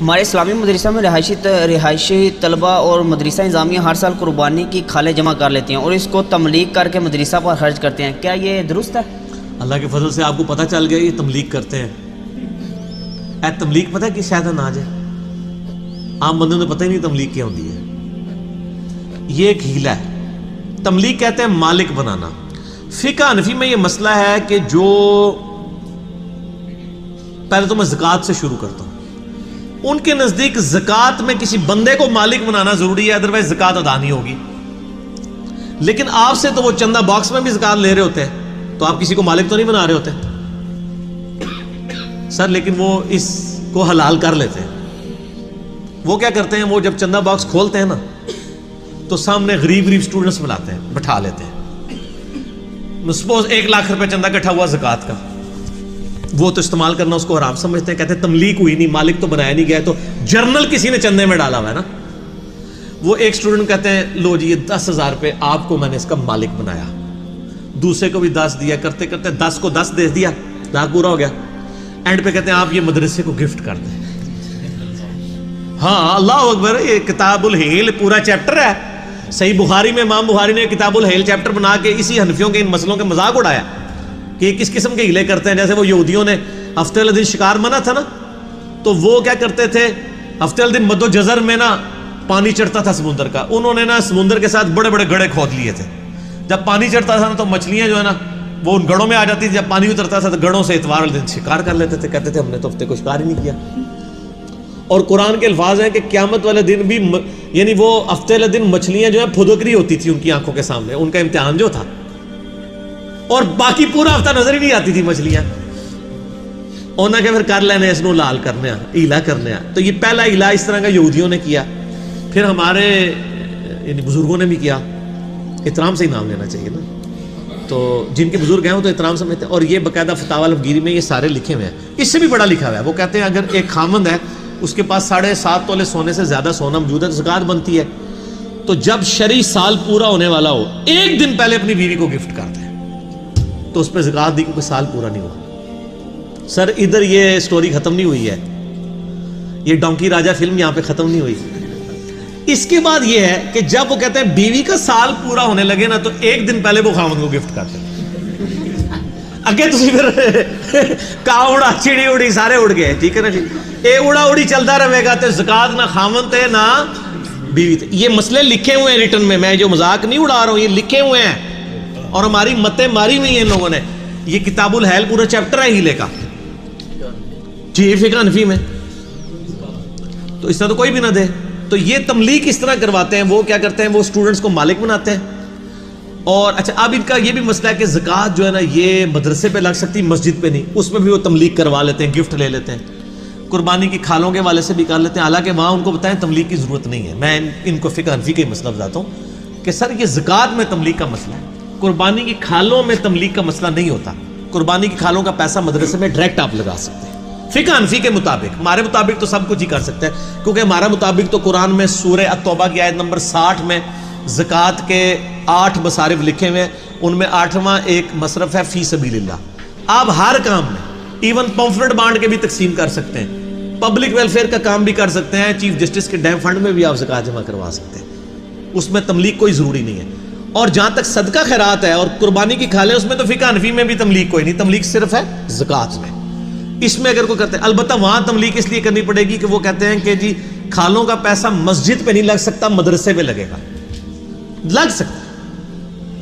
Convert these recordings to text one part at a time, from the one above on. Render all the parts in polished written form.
ہمارے اسلامی مدرسہ میں رہائشی طلبہ اور مدرسہ انظامیہ ہر سال قربانی کی کھالیں جمع کر لیتی ہیں اور اس کو تملیغ کر کے مدرسہ پر خرچ کرتے ہیں، کیا یہ درست ہے؟ اللہ کے فضل سے آپ کو پتہ چل گیا یہ تملیغ کرتے ہیں۔ اے تملیغ پتہ ہے کہ شاید نہ آ جائے، عام بندوں نے پتہ ہی نہیں تملیغ کیا ہوتی ہے۔ یہ ایک ہیلا ہے، تملیغ کہتے ہیں مالک بنانا۔ فقہ حنفی میں یہ مسئلہ ہے کہ جو پہلے تو میں زکوٰۃ سے شروع کرتا ہوں، ان کے نزدیک زکوٰۃ میں کسی بندے کو مالک بنانا ضروری ہے، ادروائز زکوٰۃ ادا نہیں ہوگی۔ لیکن آپ سے تو وہ چندہ باکس میں بھی زکوٰۃ لے رہے ہوتے ہیں، تو آپ کسی کو مالک تو نہیں بنا رہے ہوتے سر، لیکن وہ اس کو حلال کر لیتے ہیں۔ وہ کیا کرتے ہیں، وہ جب چندہ باکس کھولتے ہیں نا تو سامنے غریب اسٹوڈنٹس بلاتے ہیں، بٹھا لیتے ہیں۔ سپوز 1 لاکھ روپے چندہ اکٹھا ہوا زکوٰۃ کا، وہ تو استعمال کرنا اس کو حرام سمجھتے ہیں، کہتے ہیں تملیغ ہوئی نہیں، مالک تو بنایا نہیں گیا، تو جرنل کسی نے چندے میں ڈالا ہوا ہے نا۔ وہ ایک اسٹوڈنٹ کہتے ہیں لو جی یہ 10,000 روپے آپ کو میں نے اس کا مالک بنایا، دوسرے کو بھی 10 دیا، کرتے کرتے 10 کو 10 دے دیا، لاکھ پورا ہو گیا۔ اینڈ پہ کہتے ہیں آپ یہ مدرسے کو گفٹ کر دیں۔ ہاں اللہ اکبر، یہ کتاب الحیل پورا چیپٹر ہے صحیح بخاری میں، امام بخاری نے کتاب الحیل چیپٹر بنا کے اسی حنفیوں کے ان مسئلوں کے مذاق اڑایا کہ یہ کس قسم کے ہیلے کرتے ہیں۔ جیسے وہ یہودیوں نے ہفتے والے دن شکار منع تھا نا، تو وہ کیا کرتے تھے، ہفتے والے دن مد و جزر میں نا پانی چڑھتا تھا سمندر کا، انہوں نے نا سمندر کے ساتھ بڑے بڑے گڑھے کھود لیے تھے۔ جب پانی چڑھتا تھا نا تو مچھلیاں جو ہے نا وہ ان گڑھوں میں آ جاتی تھی، جب پانی اترتا تھا تو گڑھوں سے اتوار والے دن شکار کر لیتے تھے، کہتے تھے ہم نے تو ہفتے کو شکار ہی نہیں کیا۔ اور قرآن کے الفاظ ہیں کہ قیامت والے دن بھی یعنی وہ ہفتے والے دن مچھلیاں جو ہیں پھدکری ہوتی تھی ان کی آنکھوں کے سامنے، ان کا امتحان جو تھا، اور باقی پورا ہفتہ نظر ہی نہیں آتی تھی مچھلیاں۔ انہوں نے کہ پھر کر لینے اس نو لال کرنے ہیلا کرنے۔ تو یہ پہلا ہیلا اس طرح کا یہودیوں نے کیا، پھر ہمارے یعنی بزرگوں نے بھی کیا۔ احترام سے ہی نام لینا چاہیے نا، تو جن کے بزرگ ہیں وہ تو احترام سمجھتے ہیں۔ اور یہ باقاعدہ فتاوی الفگیری میں یہ سارے لکھے ہوئے ہیں، اس سے بھی بڑا لکھا ہوا ہے۔ وہ کہتے ہیں اگر ایک خامند ہے اس کے پاس 7.5 تولے سونے سے زیادہ سونا موجود ہے تو زکوٰۃ بنتی ہے، تو جب شرعی سال پورا ہونے والا ہو 1 دن پہلے اپنی بیوی کو گفٹ کر دیں تو اس پہ زکوٰۃ دی، کیونکہ سال پورا نہیں ہوا۔ سر ادھر یہ سٹوری ختم نہیں ہوئی ہے، یہ ڈونکی راجہ فلم یہاں پہ ختم نہیں ہوئی۔ اس کے بعد یہ ہے کہ جب وہ کہتے ہیں بیوی کا سال پورا ہونے لگے نا تو 1 دن پہلے وہ خامد کو گفٹ کرتے ہیں۔ اگے تسی پھر کاؤ اڑا چڑی اڑی سارے اڑ گئے، ٹھیک ہے نا جی، اے اڑا اڑی چلتا رہے گا تو زکوٰۃ نہ خامد تے نہ بیوی تے۔ یہ مسئلے لکھے ہوئے ہیں ریٹن میں جو مذاق نہیں اڑا رہا ہوں، یہ لکھے ہوئے ہیں اور ہماری متیں ماری ہوئی ہیں ان لوگوں نے۔ یہ کتاب الحیل پورا چیپٹر ہے ہیلے کا جی فقہ حنفی میں، تو اس طرح تو کوئی بھی نہ دے۔ تو یہ تملیغ اس طرح کرواتے ہیں، وہ کیا کرتے ہیں، وہ اسٹوڈنٹس کو مالک بناتے ہیں۔ اور اچھا اب ان کا یہ بھی مسئلہ ہے کہ زکوٰۃ جو ہے نا یہ مدرسے پہ لگ سکتی، مسجد پہ نہیں، اس میں بھی وہ تملیغ کروا لیتے ہیں، گفٹ لے لیتے ہیں۔ قربانی کی کھالوں کے والے سے بھی کر لیتے ہیں، حالانکہ وہاں ان کو بتائیں تملیغ کی ضرورت نہیں ہے۔ میں ان کو فقہ حنفی کا مسئلہ بتاتا ہوں کہ سر یہ زکوٰۃ میں تملیغ کا مسئلہ ہے، قربانی کی کھالوں میں تملیغ کا مسئلہ نہیں ہوتا۔ قربانی کی کھالوں کا پیسہ مدرسے میں ڈائریکٹ آپ لگا سکتے ہیں فقہ حنفی کے مطابق۔ ہمارے مطابق تو سب کچھ ہی کر سکتے ہیں، کیونکہ ہمارا مطابق تو قرآن میں سورہ التوبہ کی آیت نمبر 60 میں زکوٰۃ کے 8 مصارف لکھے ہوئے ہیں، ان میں 8واں ایک مصرف ہے فی سبیل اللہ۔ آپ ہر کام میں ایون پمفلٹ بانٹ کے بھی تقسیم کر سکتے ہیں، پبلک ویلفیئر کا کام بھی کر سکتے ہیں، چیف جسٹس کے ڈیم فنڈ میں بھی آپ زکوٰۃ جمع کروا سکتے ہیں، اس میں تملیغ کوئی ضروری نہیں ہے۔ اور جہاں تک صدقہ خیرات ہے اور قربانی کی کھالیں، اس میں تو فقہ حنفی میں بھی تملیغ کوئی نہیں، تملیغ صرف ہے زکوٰۃ میں۔ اس میں اگر کوئی کرتے ہیں، البتہ وہاں تملیغ اس لیے کرنی پڑے گی کہ وہ کہتے ہیں کہ جی کھالوں کا پیسہ مسجد پہ نہیں لگ سکتا، مدرسے پہ لگے گا، لگ سکتا ہے،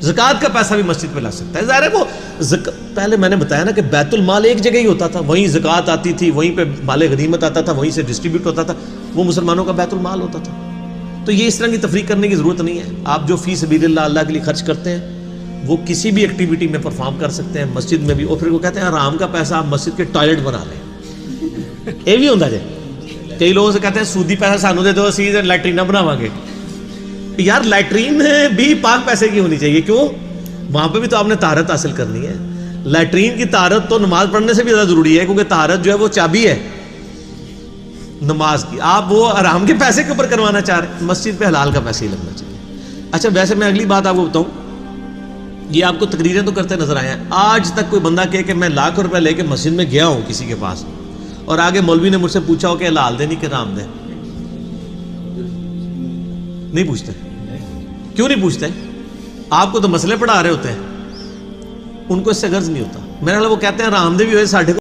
زکوٰۃ کا پیسہ بھی مسجد پہ لگ سکتا ہے۔ ظاہر ہے وہ پہلے میں نے بتایا نا کہ بیت المال ایک جگہ ہی ہوتا تھا، وہیں زکوٰۃ آتی تھی، وہیں پہ مال غنیمت آتا تھا، وہیں سے ڈسٹریبیوٹ ہوتا تھا، وہ مسلمانوں کا بیت المال ہوتا تھا۔ تو یہ اس طرح کی تفریق کرنے کی ضرورت نہیں ہے۔ آپ جو فی سبیل اللہ کے لیے خرچ کرتے ہیں وہ کسی بھی ایکٹیویٹی میں پرفارم کر سکتے ہیں، مسجد میں بھی۔ اور پھر وہ کہتے ہیں حرام کا پیسہ آپ مسجد کے ٹوائلٹ بنا لیں، یہ بھی ہوتا ہے۔ کئی لوگوں سے کہتے ہیں سودی پیسہ سانو دے دو، اسی لیٹرینہ بناواں گے۔ یار لیٹرین بھی پاک پیسے کی ہونی چاہیے، کیوں؟ وہاں پہ بھی تو آپ نے طہارت حاصل کرنی ہے۔ لیٹرین کی طہارت تو نماز پڑھنے سے بھی زیادہ ضروری ہے، کیونکہ طہارت جو ہے وہ چابی ہے نماز کی۔ آپ وہ حرام کے پیسے کے اوپر کروانا چاہ رہے ہیں، مسجد پہ حلال کا پیسہ ہی لگنا چاہیے۔ اچھا ویسے میں اگلی بات آپ کو بتاؤں، یہ آپ کو تقریریں تو کرتے نظر آئے ہیں، آج تک کوئی بندہ کہے کہ میں 1,00,000 روپے لے کے مسجد میں گیا ہوں کسی کے پاس اور آگے مولوی نے مجھ سے پوچھا ہو کہ حلال دے نہیں کہ حرام دے؟ نہیں پوچھتے. کیوں نہیں پوچھتے؟ آپ کو تو مسئلے پڑھا رہے ہوتے ہیں, ان کو اس سے غرض نہیں ہوتا. میرا وہ کہتے ہیں حرام دے بھی ہوئے ساڈے